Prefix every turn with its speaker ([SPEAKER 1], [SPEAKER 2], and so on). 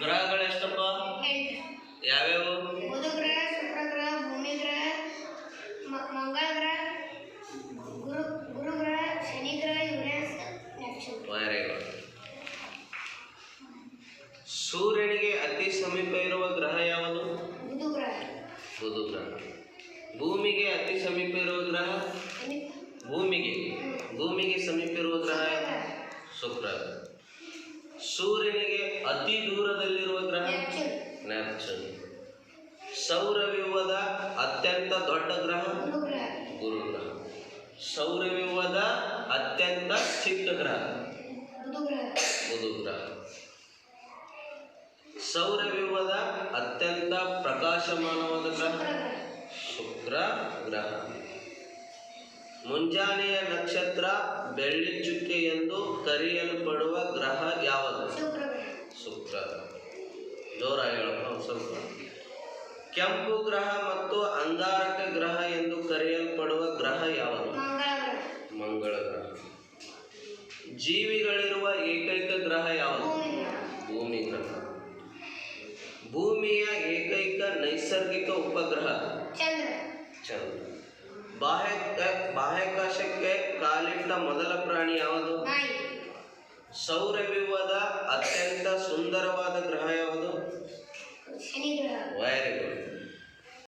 [SPEAKER 1] ಗ್ರಹಗಳು ಎಷ್ಟಪ್ಪ? ಯಾವ್ಯಾವು?
[SPEAKER 2] ಬುಧ ಗ್ರಹ, ಶುಕ್ರ ಗ್ರಹ, ಭೂಮಿ ಗ್ರಹ, ಮಂಗಳ ಗ್ರಹ, ಗುರು ಗ್ರಹ, ಶನಿ ಗ್ರಹ, ಯುರೇನಸ್, ನೆಪ್ಚೂನ್.
[SPEAKER 1] Very good. ಸೂರ್ಯನಿಗೆ ಅತಿ ಸಮೀಪ ಇರುವ ಗ್ರಹ ಯಾವುದು?
[SPEAKER 2] ಬುಧ ಗ್ರಹ.
[SPEAKER 1] ಬುಧ ಗ್ರಹ. ಭೂಮಿಗೆ ಅತಿ ಸಮೀಪ ಇರುವ ಗ್ರಹ? ಭೂಮಿಗೆ ಸಮೀಪ ಇರುವ ಗ್ರಹ ಶುಕ್ರ. ಸೂರ್ಯನಿಗೆ ಅತಿ ದೂರದಲ್ಲಿರುವ ಗ್ರಹ ನೆಪ್ಚೂನ್. ಸೌರವ್ಯೂಹದ ಅತ್ಯಂತ ದೊಡ್ಡ ಗ್ರಹ ಗುರು ಗ್ರಹ. ಸೌರವ್ಯೂಹದ ಅತ್ಯಂತ ಚಿಕ್ಕ ಗ್ರಹ ಬುಧ ಗ್ರಹ. ಸೌರವ್ಯೂಹದ ಅತ್ಯಂತ ಪ್ರಕಾಶಮಾನವಾದ ಗ್ರಹ ಶುಕ್ರ ಗ್ರಹ. ಮುಂಜಾನೆಯ ನಕ್ಷತ್ರ ಬೆಳ್ಳಿ ಚುಕ್ಕೆ ಎಂದು ಕರೆಯಲ್ಪಡುವ ಗ್ರಹ ಯಾವುದು? ಶುಕ್ರ. ಜೋರಾಗಿ ಹೇಳಪ್ಪ ಸ್ವಲ್ಪ. ಕೆಂಪು ಗ್ರಹ ಮತ್ತು ಅಂಗಾರಕ ಗ್ರಹ ಎಂದು ಕರೆಯಲ್ಪಡುವ ಗ್ರಹ ಯಾವುದು? ಮಂಗಳ ಗ್ರಹ. ಜೀವಿಗಳಿರುವ ಏಕೈಕ ಗ್ರಹ ಯಾವುದು? ಭೂಮಿ ಗ್ರಹ. ಭೂಮಿಯ ಏಕೈಕ ನೈಸರ್ಗಿಕ ಉಪಗ್ರಹ ಚಂದ್ರ. ಬಾಹ್ಯಾಕಾಶಕ್ಕೆ ಕಾಲಿಟ್ಟ ಮೊದಲ ಪ್ರಾಣಿ ಯಾವುದು? ಸೌರವ್ಯೂಹದ ಅತ್ಯಂತ ಸುಂದರವಾದ ಗ್ರಹ ಯಾವುದು?
[SPEAKER 2] ಶನಿ ಗ್ರಹ.
[SPEAKER 1] Very good.